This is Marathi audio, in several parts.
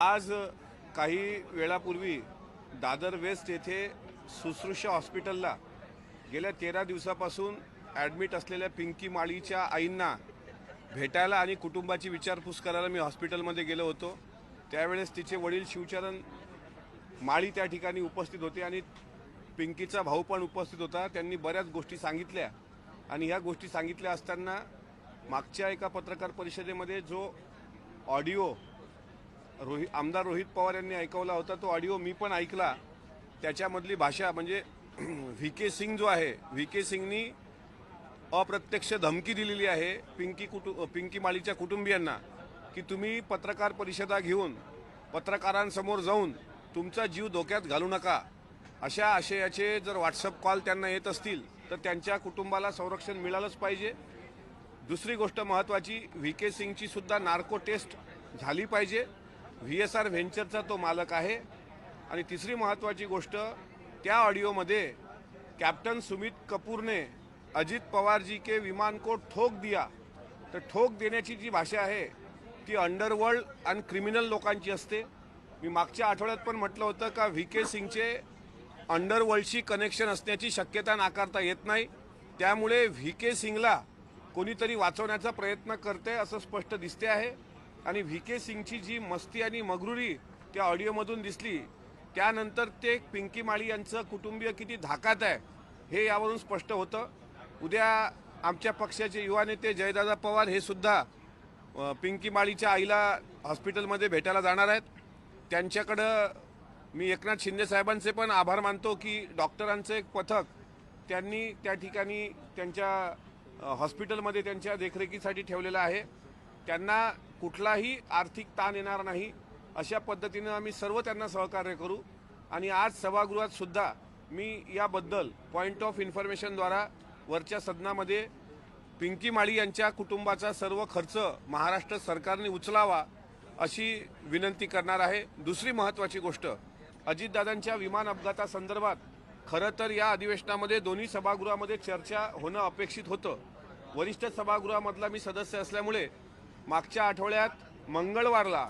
आज काही वेळापूर्वी दादर वेस्ट येथे शुश्रूषा हॉस्पिटलला गेल्या 13 दिवसापासून ॲडमिट असलेल्या पिंकी माळीच्या आईंना भेटायला आणि कुटुंबाची विचारपूस करायला मी हॉस्पिटलमध्ये गेलो होतो। त्यावेळेस तिचे वडील शिवचरण माळी त्या ठिकाणी उपस्थित होते आणि पिंकीचा भाऊ पण उपस्थित होता। त्यांनी बऱ्याच गोष्टी सांगितल्या आणि ह्या गोष्टी सांगितल्या असताना मागच्या एका पत्रकार परिषदेमध्ये जो ऑडिओ आमदार रोहित पवार यांनी ऐकवला होता तो ऑडिओ मी पण ऐकला। त्याच्यामधली भाषा म्हणजे व्ही.के. सिंग जो आहे, व्ही.के. सिंगनी अप्रत्यक्ष धमकी दिलेली आहे पिंकी माळीच्या कुटुंबियांना की तुम्ही पत्रकार परिषदा घेऊन पत्रकारांसमोर जाऊन तुमचा जीव धोक्यात घालू नका। अशा आशयाचे जर व्हॉट्सअप कॉल त्यांना येत असतील तर त्यांच्या कुटुंबाला संरक्षण मिळालंच पाहिजे। दुसरी गोष्ट महत्त्वाची, व्ही.के. सिंगची सुद्धा नार्को टेस्ट झाली पाहिजे। व्ही.एस.आर. व्हेंचरचा तो मालक आहे। आणि तिसरी महत्त्वाची गोष्ट, त्या ऑडिओमध्ये कॅप्टन सुमित कपूरने अजित पवार जी के विमान को ठोक दिया, तर ठोक देण्याची जी भाषा आहे ती अंडरवर्ल्ड आणि क्रिमिनल लोकांची असते। मी मागच्या आठवड्यात पण म्हटलं होतं का व्ही.के. सिंगचे अंडरवर्ल्डशी कनेक्शन असण्याची शक्यता नाकारता येत नाही। त्यामुळे व्ही.के. सिंगला कोणीतरी वाचवण्याचा प्रयत्न करते असं स्पष्ट दिसते आहे। आणि व्ही.के. सिंगची जी मस्ती आणि मगरुरी त्या ऑडिओमधून दिसली, त्यानंतर ते पिंकी माळी यांचं कुटुंबीय किती धाकात आहे हे यावरून स्पष्ट होतं। उद्या आमच्या पक्षाचे युवा नेते जयदादा पवार हे सुद्धा पिंकी माळीच्या आईला हॉस्पिटलमध्ये भेटायला जाणार आहेत। त्यांच्याकडं मी एकनाथ शिंदे साहेबांचे पण आभार मानतो की डॉक्टरांचं एक पथक त्यांनी त्या ठिकाणी त्यांच्या हॉस्पिटलमध्ये त्यांच्या देखरेखीसाठी ठेवलेलं आहे। त्यांना कुठलाही आर्थिक ताण येणार नाही अशा पद्धतीने आम्ही सर्व त्यांना सहकार्य करू। आणि आज सभागृहात सुद्धा मी याबद्दल पॉइंट ऑफ इन्फॉर्मेशनद्वारा वरच्या सदनामध्ये पिंकी माळी यांच्या कुटुंबाचा सर्व खर्च महाराष्ट्र सरकारने उचलावा अशी विनंती करणार आहे। दुसरी महत्त्वाची गोष्ट, अजितदादांच्या विमान अपघातासंदर्भात खरं तर या अधिवेशनामध्ये दोन्ही सभागृहामध्ये चर्चा होणं अपेक्षित होतं। वरिष्ठ सभागृहामधला मी सदस्य असल्यामुळे मागच्या आठवड्यात मंगळवारला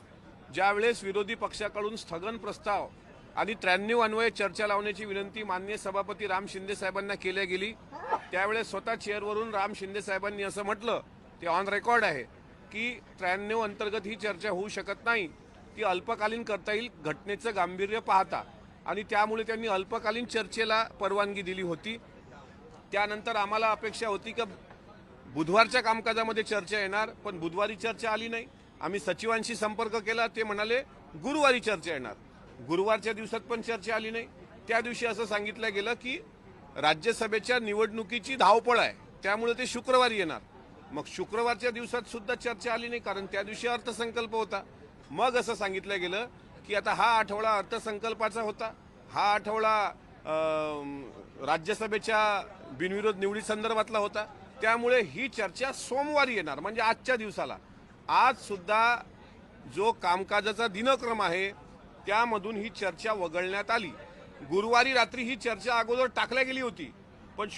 ज्यावेळेस विरोधी पक्षाकडून स्थगन प्रस्ताव आणि 93 अन्वये चर्चा लावण्याची विनंती माननीय सभापती राम शिंदे साहेबांना केल्या गेली, त्यावेळेस स्वतः चेअरवरून राम शिंदे साहेबांनी असं म्हटलं, ते ऑन रेकॉर्ड आहे की 93 अंतर्गत ही चर्चा होऊ शकत नाही, ती अल्पकालीन करता येईल घटनेचं गांभीर्य पाहता। आणि त्यामुळे त्यांनी अल्पकालीन चर्चेला परवानगी दिली होती। त्यानंतर आम्हाला अपेक्षा होती की बुधवारच्या कामकाजामध्ये चर्चा येणार, पण बुधवारी चर्चा आली नाही। आम्ही सचिवांशी संपर्क केला, ते म्हणाले गुरुवारी चर्चा येणार। गुरुवारच्या दिवसात पण चर्चा आली नाही। त्या दिवशी असं सांगितलं गेलं की राज्यसभेच्या निवडणुकीची धावपळ आहे, त्यामुळे ते शुक्रवारी येणार। मग शुक्रवारच्या दिवसात सुद्धा चर्चा आली नाही, कारण त्या दिवशी अर्थसंकल्प होता। मग असं सांगितलं गेलं की आता हा आठवडा अर्थसंकल्पाचा होता, हा आठवडा राज्यसभेच्या बिनविरोध निवडी संदर्भातला होता, त्यामुळे ही चर्चा सोमवारी येणार, म्हणजे आजच्या दिवसाला। आज सुद्धा जो कामकाजाचा दिनक्रम आहे त्यामधून ही चर्चा वगळण्यात आली। गुरुवारी रात्री ही चर्चा अगोदर टाकल्या गेली होती, पण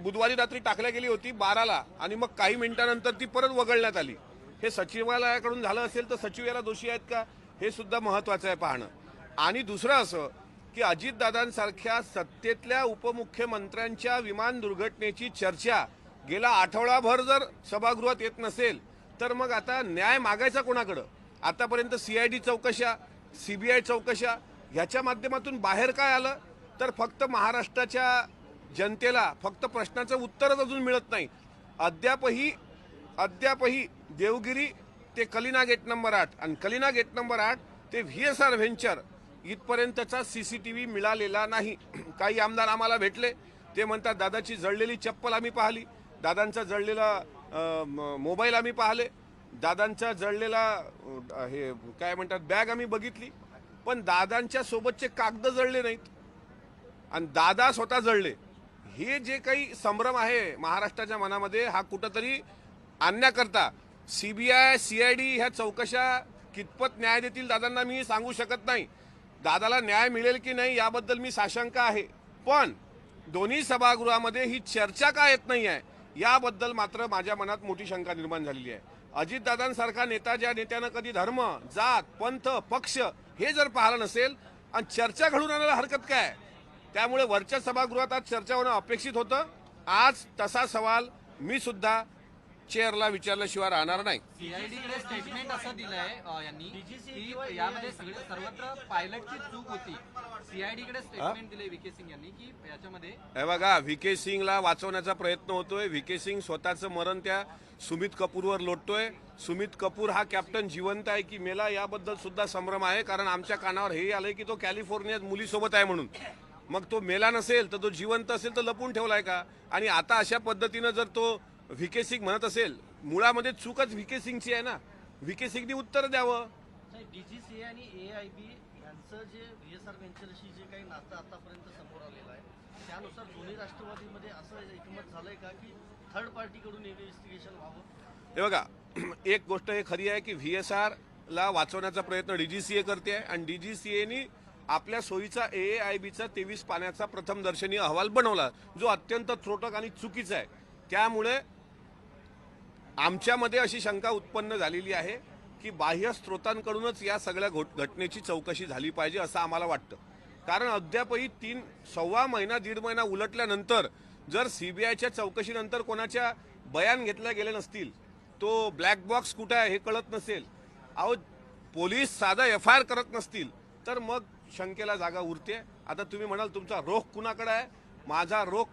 बुधवारी रात्री टाकल्या गेली होती 12ला, आणि मग काही मिनिटांनंतर ती परत वगळण्यात आली। हे सचिवालयाकडून झालं असेल तर सचिव याला दोषी आहेत का, हे सुद्धा महत्त्वाचं आहे पाहणं। आणि दुसरं असं की अजितदादांसारख्या सत्तेतल्या उपमुख्यमंत्र्यांच्या विमान दुर्घटनेची चर्चा गेला आठवडाभर जर सभागृहात येत नसेल तर मग आता न्याय मागायचा कोणाकडं? आतापर्यंत CID चौकशा, CBI चौकशा ह्याच्या माध्यमातून बाहेर काय आलं? तर फक्त महाराष्ट्राच्या जनतेला फक्त प्रश्नाचं उत्तरच अजून मिळत नाही। अद्यापही देवगिरी ते कलिना गेट नंबर 8 आणि कलिना गेट नंबर 8 ते व्ही.एस.आर. व्हेंचर इथपर्यंतचा CCTV मिळालेला नाही। काही आमदार आम्हाला भेटले, ते म्हणतात दादाची जळलेली चप्पल आम्ही पाहिली, दादांचा जळलेला मोबाईल आम्ही पाहिले, दादांचा जळलेला हे काय म्हणतात बॅग आम्ही बघितली, पण दादांच्या सोबतचे कागद जळले नाहीत आणि दादा स्वतः जळले। हे जे काही संभ्रम आहे महाराष्ट्राच्या मनामध्ये, हा कुठंतरी आणण्याकरता CBI CID ह्या चौकशा कितपत न्याय देतील दादांना मी सांगू शकत नाही। दादाला न्याय मिळेल की नाही याबद्दल मी साशंक आहे, पण दोन्ही सभागृहामध्ये ही चर्चा का येत नाही आहे याबद्दल मात्र माझ्या मनात मोठी शंका निर्माण झालेली आहे। अजितदादांसारखा नेता ज्या नेत्यानं कधी धर्म, जात, पंथ, पक्ष हे जर पाहिलं नसेल आणि चर्चा घडून आणायला हरकत काय? त्यामुळे वरच्या सभागृहात आज चर्चा होणं अपेक्षित होतं. आज तसा सवाल मी सुद्धा चेअरला विचारल्याशिवाय राहणार नाही. सीआयडीकडे स्टेटमेंट असं दिलंय यांनी की यामध्ये सर्वत्र पायलटची चूक होती. सीआयडीकडे स्टेटमेंट दिले व्हीके सिंग यांनी की याच्यामध्ये हे बघा, व्हीके सिंगला वाचवण्याचा प्रयत्न होतोय. व्हीके सिंग स्वतःचं मरण त्या सुमित कपूरवर लोटतोय. सुमित कपूर हा कॅप्टन जिवंत आहे की मेला याबद्दल सुद्धा संभ्रम आहे, कारण आमच्या कानावर हे आलंय की तो कॅलिफोर्नियात मुलीसोबत आहे म्हणून. मग तो मेला नसेल तर तो जिवंत असेल तर लपून ठेवलाय का? आणि आता अशा पद्धतीनं जर तो व्हीके सिंग म्हणत असेल, मुळामध्ये चूकच व्हीके सिंगची आहे ना. व्हीके सिंगनी उत्तर द्यावं. डीजीसीए आणि एआयबी यांचं जे व्हीएसआर व्हेंचरशी जे काही नातं आतापर्यंत समोर आलेलं आहे, त्यानुसार दोन्ही राष्ट्रवादीमध्ये असं एकमत झालंय का की थर्ड पार्टीकडून इन्व्हेस्टिगेशन व्हावं? हे बघा, एक गोष्ट हे खरी आहे की व्हीएसआर ला वाचवण्याचा प्रयत्न डीजीसीए करते आहे आणि डीजीसीएनी आपल्या सोयीचा एआयबीचा 23 पानाचा प्रथमदर्शनी अहवाल बनवला, जो अत्यंत त्रोटक आणि चुकीचा आहे. त्यामुळे आमच्यामध्ये अशी शंका उत्पन्न झालेली आहे की बाह्य स्रोतांकडूनच या सगळ्या घटनेची चौकशी झाली पाहिजे असं आम्हाला वाटतं. कारण अद्यापही 3-1.25 महिना 1.5 महिना उलटल्यानंतर जर सीबीआयच्या चौकशीनंतर कोणाच्या बयान घेतल्या गेले नसतील, तो ब्लॅक बॉक्स कुठे आहे हे कळत नसेल, अहो पोलीस साधा एफआयआर करत नसतील, तर मग शंकेला जागा उरते. आता तुम्ही म्हणाल तुमचा रोख कुणाकडे आहे, माझा रोख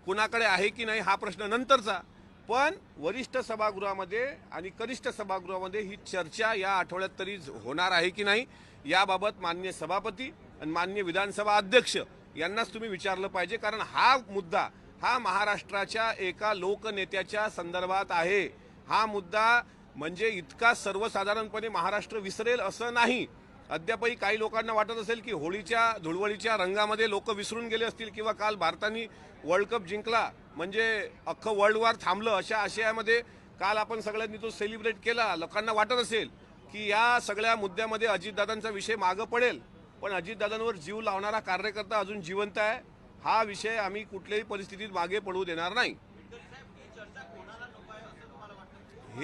कुणाकडे आहे की नाही हा प्रश्न नंतरचा. पण वरिष्ठ सभागृहामध्ये आणि कनिष्ठ सभागृहामध्ये ही चर्चा या आठवड्यात तरी होणार आहे की नाही याबाबत माननीय सभापती आणि माननीय विधानसभा अध्यक्ष यांनाच तुम्ही विचारलं पाहिजे. कारण हा मुद्दा हा महाराष्ट्राच्या एका लोकनेत्याच्या संदर्भात आहे. हा मुद्दा म्हणजे इतका सर्वसाधारणपणे महाराष्ट्र विसरेल असं नाही. अद्यापही काही लोकांना वाटत असेल की होळीच्या धुळवडीच्या रंगामध्ये लोक विसरून गेले असतील किंवा काल भारताने वर्ल्ड कप जिंकला म्हणजे अख्खं वर्ल्ड वॉर थांबलं अशा आशयामध्ये काल आपण सगळ्यांनी तो सेलिब्रेट केला. लोकांना वाटत असेल की या सगळ्या मुद्द्यामध्ये अजितदादांचा विषय मागं पडेल, पण अजितदादांवर जीव लावणारा कार्यकर्ता अजून जिवंत आहे. हा विषय आम्ही कुठल्याही परिस्थितीत मागे पडू देणार नाही.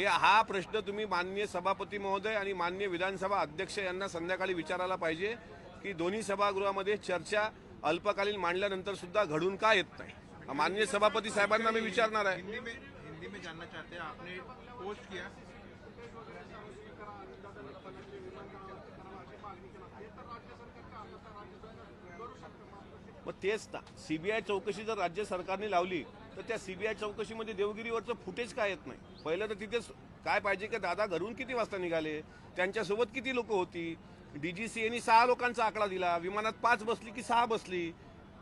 हा प्रश्न तुम्ही माननीय सभापती महोदय आणि माननीय विधानसभा अध्यक्ष यांना संध्याकाळी विचारायला पाहिजे की दोन्ही सभागृहामध्ये चर्चा अल्पकालीन मांडल्यानंतर सुद्धा घडून का येत नाही. माननीय सभापती साहेबांना मी विचारणार आहे. हिंदी में जानना चाहते हैं, आपने पोस्ट किया मग तेच ना, सीबीआय चौकशी जर राज्य सरकारने लावली तर त्या सीबीआय चौकशीमध्ये देवगिरीवरचं फुटेज काय येत नाही. पहिलं तर तिथेच काय पाहिजे की दादा घरून किती वाजता निघाले, त्यांच्यासोबत किती लोक होती. डीजीसीएनी 6 लोकांचा आकडा दिला, विमानात 5 बसली की 6 बसली,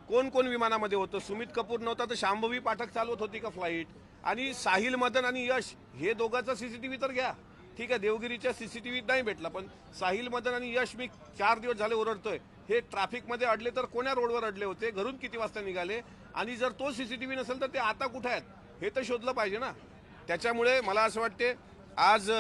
कोण कोण विमानामध्ये होतं. सुमित कपूर नव्हता तर शांभवी पाठक चालवत होती का फ्लाईट. आणि साहिल मदन आणि यश हे दोघांचा सीसीटीव्ही तर घ्या, ठीक आहे, देवगिरीच्या सीसीटीव्हीत नाही भेटला, पण साहिल मदन आणि यश मी 4 दिवस झाले ओरडतोय, हे ट्रॅफिकमध्ये अडले तर कोण्या रोडवर अडले होते, घरून किती वाजता निघाले, आणि जर तो सीसीटीव्ही नसेल तर ते आता कुठे आहेत हे तर शोधलं पाहिजे ना. त्याच्यामुळे मला असं वाटते आज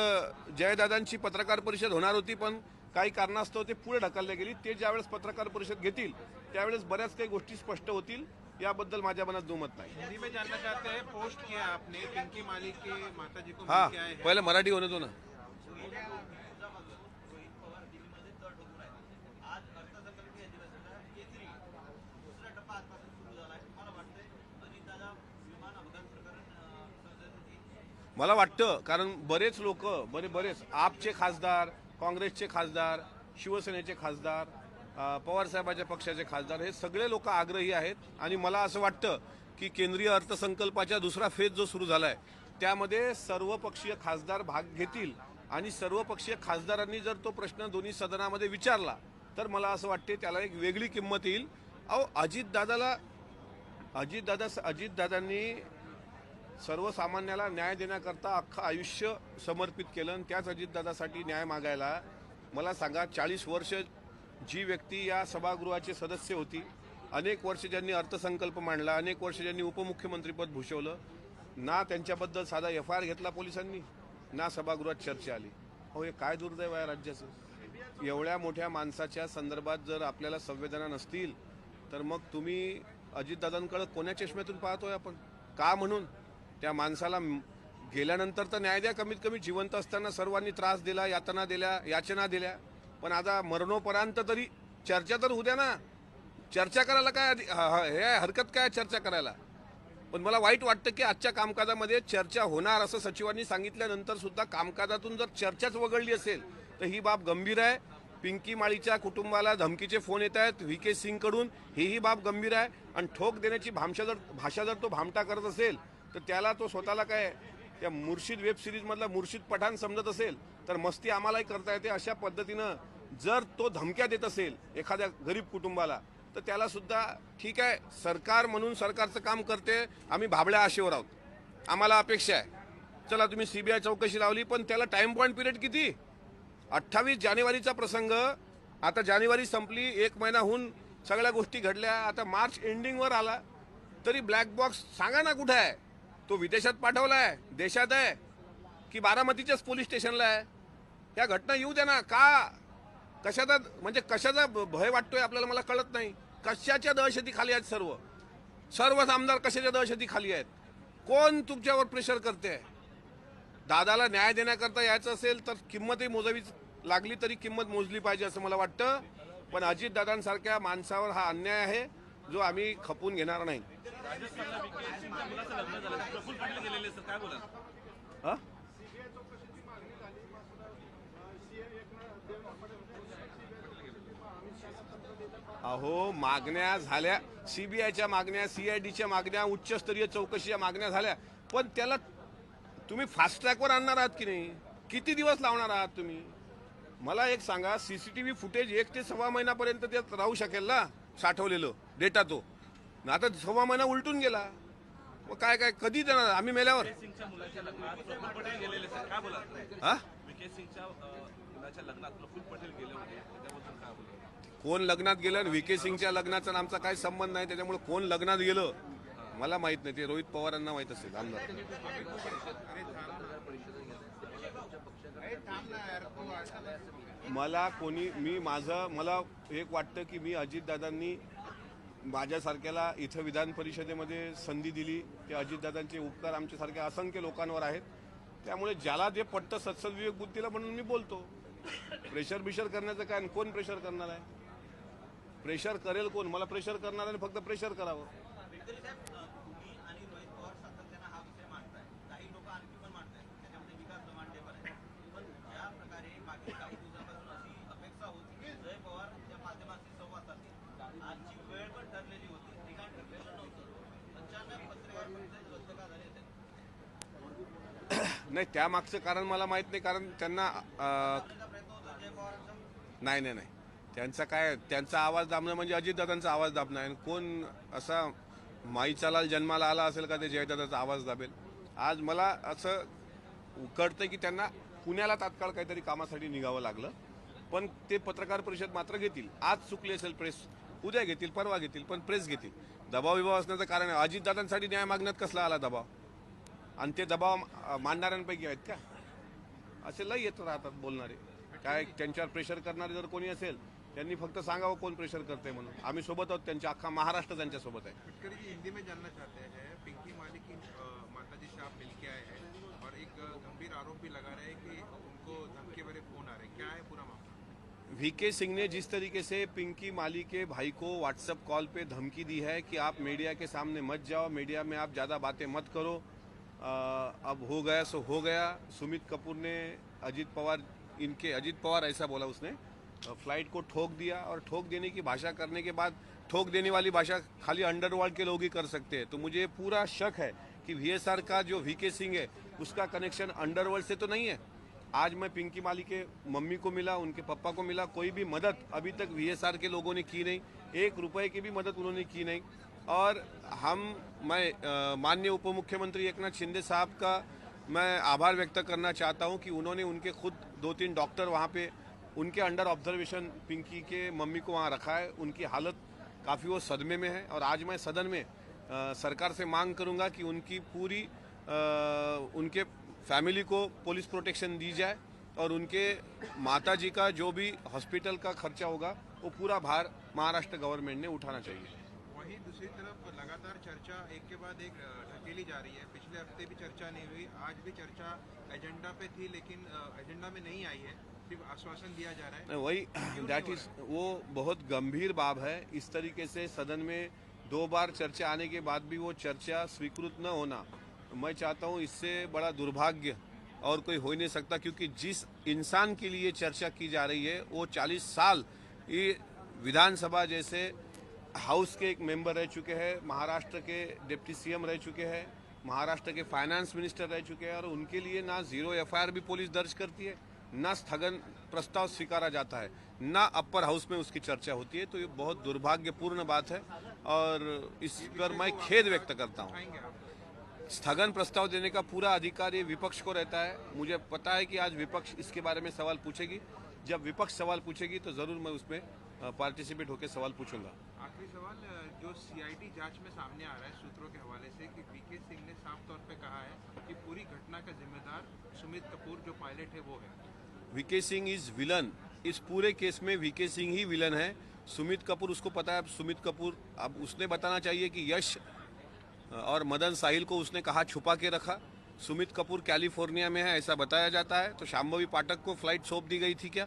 जयदादांची पत्रकार परिषद होणार होती, पण काही कारणास्तव ते पुढे ढकलल्या गेली. ते ज्यावेळेस पत्रकार परिषद घेतील त्यावेळेस बऱ्याच काही गोष्टी स्पष्ट होतील. याबद्दल माझ्या मनात दुमत नाही. हिंदी में जानना चाहते हैं, पोस्ट किया आपने पिंकी मालिक के माताजी को हा, क्या है? पहिले मराठी होणे तो ना. मला वाटतं कारण बरेच लोक बरेच आपचे खासदार, काँग्रेसचे खासदार, शिवसेनेचे खासदार, पवार साहेबांच्या पक्षाचे खासदार हे सगळे लोक आग्रही आहेत. आणि मला असं वाटतं की केंद्रीय अर्थसंकल्पाच्या दुसरा फेज जो सुरू झाला आहे त्यामध्ये सर्वपक्षीय खासदार भाग घेतील आणि सर्वपक्षीय खासदारांनी जर तो प्रश्न दोन्ही सदनामध्ये विचारला तर मला असं वाटते त्याला एक वेगळी किंमत येईल. अहो अजितदादांनी सर्वसामान्याला न्याय देण्याकरता अख्खं आयुष्य समर्पित केलं आणि त्याच अजितदादासाठी न्याय मागायला मला सांगा 40 वर्ष जी व्यक्ती या सभागृहाचे सदस्य होती, अनेक वर्ष ज्यांनी अर्थसंकल्प मांडला, अनेक वर्ष ज्यांनी उपमुख्यमंत्रीपद भूषवलं, ना त्यांच्याबद्दल साधा एफआयआर घेतला पोलिसांनी, ना सभागृहात चर्चा आली. हो, हे काय दुर्दैव आहे राज्याचं. एवढ्या मोठ्या माणसाच्या संदर्भात जर आपल्याला संवेदना नसतील तर मग तुम्ही अजितदादांकडे कोण्या चष्म्यातून पाहतोय आपण का? म्हणून त्या माणसाला गेल्यानंतर तर न्याय द्या, कमीत कमी जिवंत असताना सर्वांनी त्रास दिला, यातना दिल्या, याचना दिल्या, पण आता मरणोपरांत तरी चर्चा तर होऊ द्या ना. चर्चा करायला काय हे हरकत काय चर्चा करायला. पण मला वाईट वाटतं की आजच्या कामकाजामध्ये चर्चा होणार असं सचिवांनी सांगितल्यानंतर सुद्धा कामकाजातून जर चर्चाच वगळली असेल तर ही बाब गंभीर आहे. पिंकी माळीच्या कुटुंबाला धमकीचे फोन येत आहेत व्ही.के. सिंगकडून, ही बाब गंभीर आहे. आणि ठोक देण्याची भाषा जर तो भामटा करत असेल तर त्याला तो स्वतःला काय त्या मुर्शिद वेब सिरीजमधला मुर्शिद पठाण समजत असेल तर मस्ती आम्हालाही करता येते. अशा पद्धतीनं जर तो धमक्या देत असेल एखाद्या गरीब कुटुंबाला तर त्याला सुद्धा ठीक आहे, सरकार म्हणून सरकारचं काम करते, आम्ही भाबड्या आशेवर आहोत, आम्हाला अपेक्षा आहे. चला तुम्ही सीबीआय चौकशी लावली, पण त्याला टाइम पॉईंट पिरियड किती? 28 जानेवारीचा प्रसंग, आता जानेवारी संपली, 1 महिना होऊन सगळ्या गोष्टी घडल्या, आता मार्च एंडिंगवर आला तरी ब्लॅक बॉक्स सांगा ना कुठे आहे? तो विदेशात पाठवला आहे, देशात आहे की बारामतीच्याच पोलीस स्टेशनला आहे? या घटना येऊ द्या ना. का कशाचा म्हणजे कशाचा भय वाटतोय आपल्याला मला कळत नाही. कशाच्या दहशती खाली आहेत? सर्वच आमदार कशाच्या दहशती खाली आहेत? कोण तुमच्यावर प्रेशर करते? दादाला न्याय देण्याकरता यायचं असेल तर किंमतही मोजावी लागली तरी किंमत मोजली पाहिजे असं मला वाटतं. पण अजितदादांसारख्या माणसावर हा अन्याय आहे जो आम्ही खपून घेणार नाही. अहो, मागण्या झाल्या, सीबीआयच्या मागण्या, सीआयडीच्या मागण्या, उच्चस्तरीय चौकशीच्या मागण्या झाल्या, पण त्याला तुम्ही फास्ट ट्रॅकवर आणणार आहात की नाही? किती दिवस लावणार आहात तुम्ही? मला एक सांगा, सीसीटीव्ही फुटेज 1 ते सव्वा महिन्यापर्यंत ते राहू शकेल ना साठवलेलं डेटा? तो आता सव्वा महिना उलटून गेला, मग काय काय कधी देणार आम्ही मेल्यावर? कोण लग्नात गेलं? व्ही.के. सिंगच्या लग्नाचा आमचा काही संबंध नाही, त्याच्यामुळे कोण लग्नात गेलं मला माहित नाही. ते रोहित पवारांना माहित असेल आमदार. मला कोणी मला एक वाटतं की मी अजितदादांनी माझ्यासारख्याला इथं विधान परिषदेमध्ये संधी दिली. ते अजितदादांचे उपकार आमच्यासारख्या असंख्य लोकांवर आहेत. त्यामुळे ज्याला जे पटतं सत्सद्विवेक बुद्धीला म्हणून मी बोलतो. प्रेशर करण्याचं काय? कोण प्रेशर करणार आहे? प्रेशर करेल कोण? मला प्रेशर करणार आहे, फक्त प्रेशर करावं. नाही, त्यामागचं कारण मला माहित नाही. कारण त्यांना नाही त्यांचा आवाज दाबणं म्हणजे अजितदादांचा आवाज दाबणं आहे. कोण असा माईचालाल जन्माला आला असेल का ते जयदादाचा आवाज दाबेल? आज मला असं कळतंय की त्यांना पुण्याला तात्काळ काहीतरी कामासाठी निघावं लागलं, पण ते पत्रकार परिषद मात्र घेतील. आज चुकली असेल प्रेस, उद्या घेतील, परवा घेतील, पण प्रेस घेतील. दबाव असण्याचं कारण आहे. अजितदादांसाठी न्याय मागण्यात कसला आला दबाव? आणि ते दबाव मांडणाऱ्यांपैकी आहेत का? असे लई येत राहतात बोलणारे. काय त्यांच्यावर प्रेशर करणारे जर कोणी असेल त्यांनी फक्त सांगावं कोण प्रेशर करते म्हणून. आम्ही सोबत आहोत त्यांच्या, अख्खा महाराष्ट्र त्यांच्या सोबत आहे. गडकरी जी हिंदी में जानना चाहते हैं, पिंकी माली की माताजी से आप मिलके आए हैं और एक गंभीर आरोप भी लगा रहे हैं कि उनको धमकी भरे फोन आ रहे हैं, क्या है पूरा मामला? व्ही.के. सिंह ने जिस तरीके से पिंकी माली के भाई को व्हाट्सएप कॉल पे धमकी दी है कि आप मीडिया के सामने मत जाओ, मीडिया में आप ज़्यादा बातें मत करो, अब हो गया सो हो गया. सुमित कपूर ने अजित पवार ऐसा बोला, उसने फ्लाइट को ठोक दिया. और ठोक देने की भाषा करने के बाद, ठोक देने वाली भाषा खाली अंडरवर्ल्ड के लोग ही कर सकते हैं. तो मुझे पूरा शक है कि वीएसआर का जो व्ही.के. सिंह है उसका कनेक्शन अंडरवर्ल्ड से तो नहीं है. आज मैं पिंकी माली के मम्मी को मिला, उनके पापा को मिला, कोई भी मदद अभी तक वीएसआर के लोगों ने की नहीं. 1 रुपए की भी मदद उन्होंने की नहीं. और मैं माननीय उप मुख्यमंत्री एकनाथ शिंदे साहब का मैं आभार व्यक्त करना चाहता हूं कि उन्होंने उनके खुद 2-3 डॉक्टर वहां पे उनके अंडर ऑब्जर्वेशन पिंकी के मम्मी को वहां रखा है. उनकी हालत काफ़ी वो सदमे में है. और आज मैं सदन में सरकार से मांग करूंगा कि उनकी पूरी उनके फैमिली को पुलिस प्रोटेक्शन दी जाए और उनके माताजी का जो भी हॉस्पिटल का खर्चा होगा वो पूरा भार महाराष्ट्र गवर्नमेंट ने उठाना चाहिए. वहीं दूसरी तरफ लगातार चर्चा एक के बाद एक ढकेली जा रही है। पिछले हफ्ते भी चर्चा नहीं हुई, आज भी चर्चा एजेंडा पे थी लेकिन एजेंडा में नहीं आई है, सिर्फ आश्वासन दिया जा रहा है। वही दैट इज वो बहुत गंभीर बात है। इस तरीके से सदन में 2 बार चर्चा आने के बाद भी वो चर्चा स्वीकृत न होना, मैं चाहता हूँ इससे बड़ा दुर्भाग्य और कोई हो ही नहीं सकता, क्योंकि जिस इंसान के लिए चर्चा की जा रही है वो 40 साल ये विधानसभा जैसे हाउस के एक मेंबर रह चुके हैं, महाराष्ट्र के डिप्टी सीएम रह चुके हैं, महाराष्ट्र के फाइनेंस मिनिस्टर रह चुके हैं, और उनके लिए ना 0 एफआईआर भी पुलिस दर्ज करती है, ना स्थगन प्रस्ताव स्वीकारा जाता है, ना अपर हाउस में उसकी चर्चा होती है। तो ये बहुत दुर्भाग्यपूर्ण बात है और इस पर मैं खेद व्यक्त करता हूँ। आएंगे आप? स्थगन प्रस्ताव देने का पूरा अधिकार ये विपक्ष को रहता है। मुझे पता है कि आज विपक्ष इसके बारे में सवाल पूछेगी। जब विपक्ष सवाल पूछेगी तो जरूर मैं उसमें पार्टिसिपेट होकर सवाल पूछूंगा। आखिरी सवाल, जो सीआईडी जांच में सामने आ रहा है सूत्रों के हवाले से कि वीके सिंह ने साफ तौर पे कहा है कि पूरी घटना का जिम्मेदार सुमित कपूर जो पायलट है वो है। VK Singh is villain. इस पूरे केस में वीके सिंह ही विलन है। सुमित कपूर, उसको पता है। अब सुमित कपूर, अब उसने बताना चाहिए कि यश और मदन साहिल को उसने कहा छुपा के रखा। सुमित कपूर कैलिफोर्निया में है ऐसा बताया जाता है, तो शांभवी पाठक को फ्लाइट सौंप दी गई थी क्या?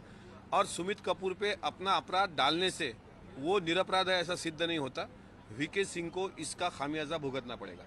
और सुमित कपूर पे अपना अपराध डालने से वो निरपराध है ऐसा सिद्ध नहीं होता। वीके सिंह को इसका खामियाजा भुगतना पड़ेगा।